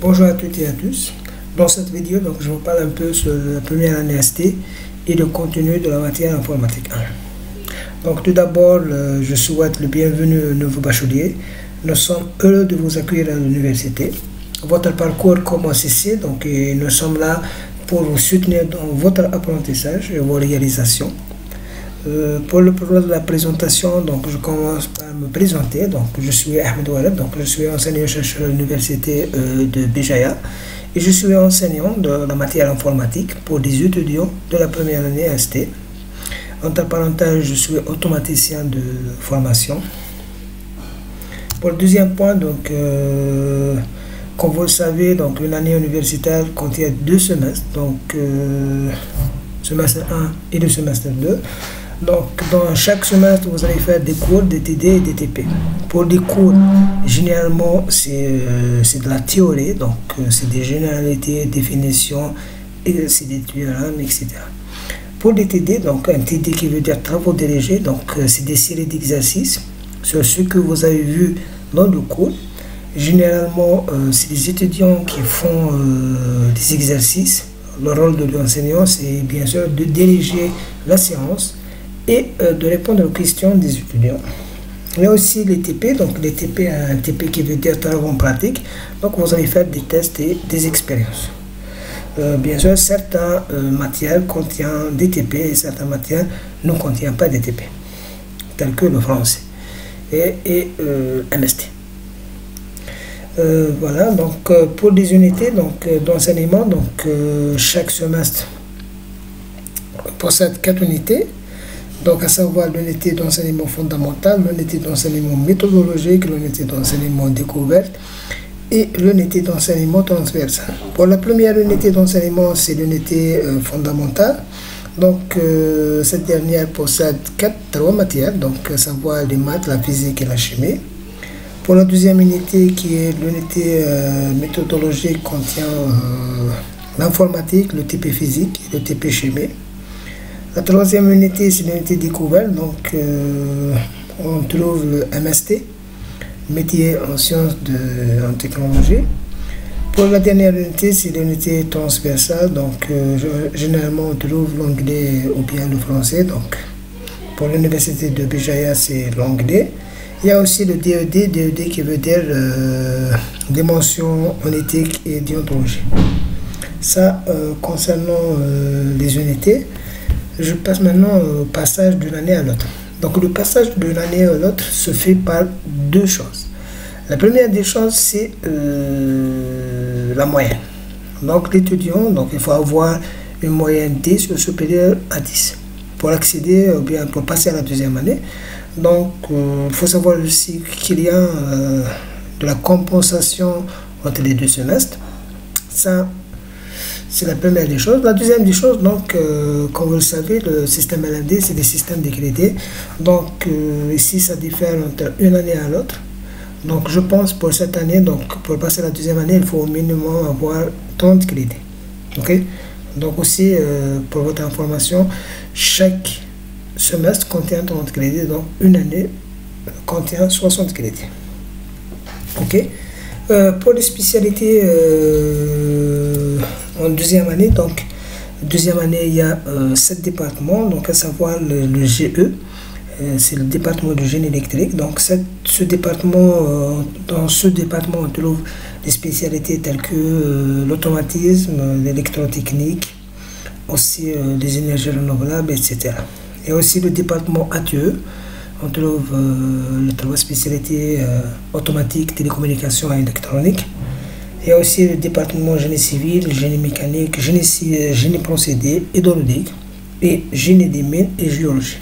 Bonjour à toutes et à tous. Dans cette vidéo, je vous parle un peu sur la première année ST et le contenu de la matière informatique 1. Tout d'abord, je souhaite le bienvenu aux nouveaux bacheliers. Nous sommes heureux de vous accueillir à l'université. Votre parcours commence ici, et nous sommes là pour vous soutenir dans votre apprentissage et vos réalisations. Pour le programme de la présentation, je commence par me présenter. Je suis Ahmed Oualeb, je suis enseignant-chercheur à l'université de Béjaïa et je suis enseignant de la matière informatique pour des étudiants de la première année ST. Entre parenthèses, je suis automaticien de formation. Pour le deuxième point, comme vous le savez, une année universitaire contient 2 semestres, semestre 1 et le semestre 2. Dans chaque semestre, vous allez faire des cours de TD et de TP. Pour les cours, généralement, c'est de la théorie, c'est des généralités, définitions, c'est des théorèmes, etc. Pour les TD, un TD qui veut dire travaux dirigés, c'est des séries d'exercices sur ce que vous avez vu dans le cours. Généralement, c'est des étudiants qui font des exercices. Le rôle de l'enseignant, c'est bien sûr de diriger la séance et de répondre aux questions des étudiants. Il y a aussi les TP, les TP, un TP qui veut dire travaux en pratique, vous allez faire des tests et des expériences. Bien sûr, certaines matières contiennent des TP et certaines matières ne contiennent pas des TP, telles que le français et MST. Voilà, pour les unités d'enseignement, chaque semestre possède 4 unités. À savoir l'unité d'enseignement fondamental, l'unité d'enseignement méthodologique, l'unité d'enseignement découverte et l'unité d'enseignement transversal. Pour la première unité d'enseignement, c'est l'unité fondamentale. Cette dernière possède 3 matières, à savoir les maths, la physique et la chimie. Pour la deuxième unité, qui est l'unité méthodologique, contient l'informatique, le TP physique et le TP chimie. La troisième unité, c'est l'unité découverte, on trouve le MST, métier en sciences en technologie. Pour la dernière unité, c'est l'unité transversale, généralement on trouve l'anglais ou bien le français. Pour l'université de Béjaïa, c'est l'anglais. Il y a aussi le DED qui veut dire des mentions en éthique et déontologie. Ça, concernant les unités. Je passe maintenant au passage d'une année à l'autre. Le passage d'une année à l'autre se fait par 2 choses. La première des choses, c'est la moyenne. L'étudiant, il faut avoir une moyenne 10 ou supérieure à 10 pour accéder ou bien pour passer à la deuxième année. Il faut savoir aussi qu'il y a de la compensation entre les 2 semestres. Ça, c'est la première des choses. La deuxième des choses, comme vous le savez, le système LMD, c'est des systèmes de crédits. Ici, ça diffère entre une année à l'autre. Je pense pour cette année, pour passer la deuxième année, il faut au minimum avoir 30 crédits. Aussi, pour votre information, chaque semestre contient 30 crédits, une année contient 60 crédits. Pour les spécialités en deuxième année, il y a 7 départements, à savoir le GE, c'est le département du génie électrique. Dans ce département, on trouve des spécialités telles que l'automatisme, l'électrotechnique, aussi les énergies renouvelables, etc. Il y a aussi le département ATE, on trouve les 3 spécialités automatiques, télécommunications et électronique. Il y a aussi le département génie civil, génie mécanique, génie procédé, hydraulique et génie des mines et géologie.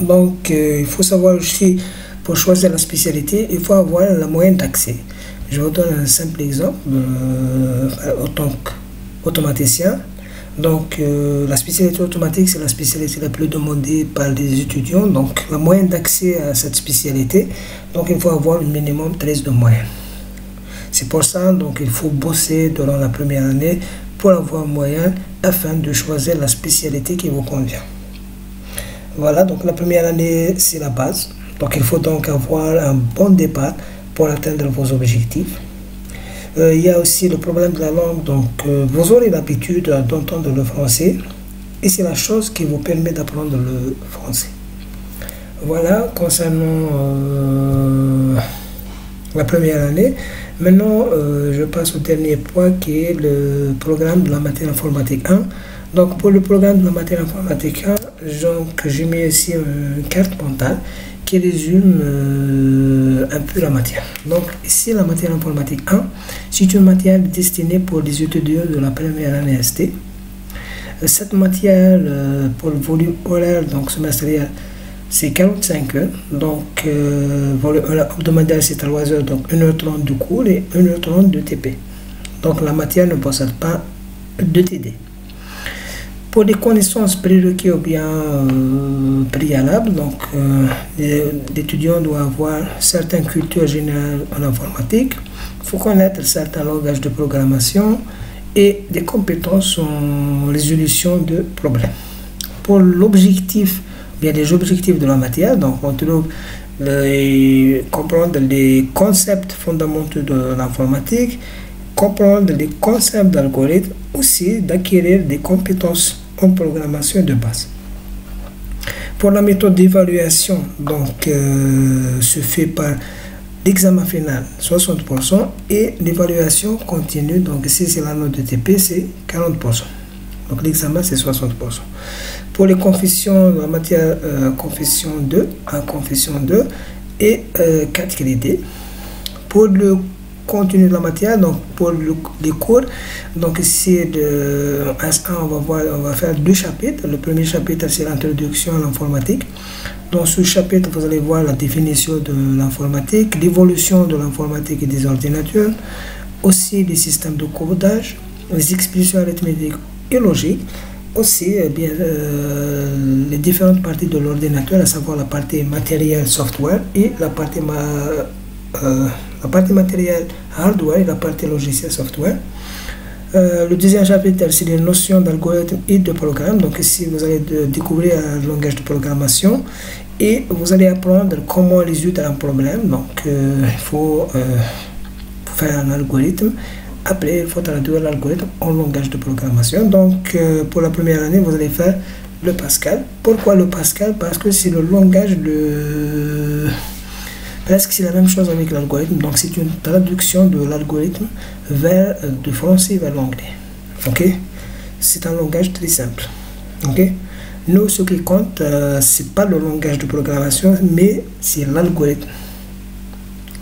Il faut savoir aussi, pour choisir la spécialité, il faut avoir la moyenne d'accès. Je vous donne un simple exemple en tant qu'automaticien. La spécialité automatique, c'est la spécialité la plus demandée par les étudiants. La moyenne d'accès à cette spécialité, il faut avoir un minimum 13 de moyenne. C'est pour ça il faut bosser durant la première année pour avoir un moyen afin de choisir la spécialité qui vous convient. Voilà, la première année, c'est la base. Il faut avoir un bon départ pour atteindre vos objectifs. Il y a aussi le problème de la langue, donc vous aurez l'habitude d'entendre le français et c'est la chose qui vous permet d'apprendre le français. Voilà concernant la première année. Maintenant, je passe au dernier point qui est le programme de la matière informatique 1. Donc pour le programme de la matière informatique 1, j'ai mis ici une carte mentale qui résume un peu la matière. Donc ici, la matière informatique 1, c'est une matière destinée pour les étudiants de la première année ST. Cette matière, pour le volume horaire, donc semestriel, c'est 45 heures. Donc volume horaire hebdomadaire, c'est 3 heures, donc 1h30 de cours et 1h30 de TP. Donc la matière ne possède pas de TD. Pour des connaissances prérequis ou bien préalables, donc l'étudiant doit avoir certaines cultures générales en informatique, il faut connaître certains langages de programmation et des compétences en résolution de problèmes. Pour l'objectif, bien les objectifs de la matière, donc on trouve comprendre les concepts fondamentaux de l'informatique, comprendre les concepts d'algorithmes, aussi d'acquérir des compétences en programmation de base. Pour la méthode d'évaluation, donc se fait par l'examen final 60% et l'évaluation continue, donc ici c'est la note de TP, c'est 40%. Donc l'examen c'est 60%. Pour les confessions, la matière confession 2 à confession 2 et 4 crédits. Pour le contenu de la matière, donc pour les cours, donc ici de S1 on va faire 2 chapitres. Le premier chapitre c'est l'introduction à l'informatique. Dans ce chapitre vous allez voir la définition de l'informatique, l'évolution de l'informatique et des ordinateurs, aussi les systèmes de codage, les expressions arithmétiques et logiques, aussi les différentes parties de l'ordinateur, à savoir la partie matérielle software et la partie matérielle hardware et la partie logicielle software. Le deuxième chapitre, c'est les notions d'algorithme et de programme. Donc ici, vous allez découvrir un langage de programmation et vous allez apprendre comment résoudre un problème. Donc il faut faire un algorithme. Après, il faut traduire l'algorithme en langage de programmation. Donc pour la première année, vous allez faire le Pascal. Pourquoi le Pascal? Parce que c'est le langage de... Presque c'est la même chose avec l'algorithme, donc c'est une traduction de l'algorithme du français vers l'anglais. Ok, c'est un langage très simple. Ok, nous ce qui compte c'est pas le langage de programmation, mais c'est l'algorithme.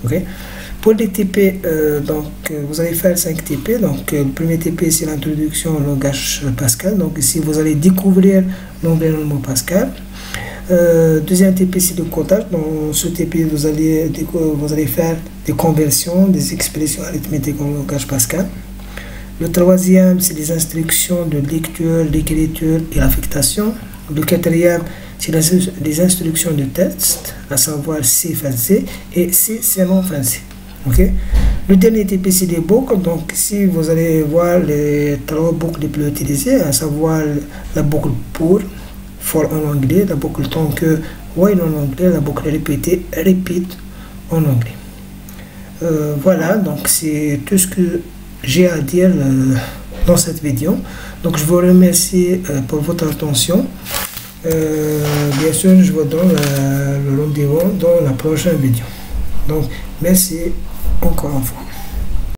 Ok, pour les TP, donc vous allez faire 5 TP. Donc le premier TP c'est l'introduction au langage Pascal. Donc ici vous allez découvrir l'environnement Pascal. Deuxième TP c'est le codage. Dans ce TP vous allez faire des conversions, des expressions arithmétiques en langage Pascal. Le troisième c'est les instructions de lecture, d'écriture et l'affectation. Le quatrième c'est les instructions de texte, à savoir C fin C et C non fin C. Okay. Le dernier TP c'est des boucles. Donc ici vous allez voir les 3 boucles les plus utilisées, à savoir la boucle pour en anglais, la boucle tant que while en anglais, la boucle répétée repeat en anglais. Voilà, donc c'est tout ce que j'ai à dire dans cette vidéo. Donc je vous remercie pour votre attention. Bien sûr, je vous donne le rendez-vous dans la prochaine vidéo. Donc merci encore une fois.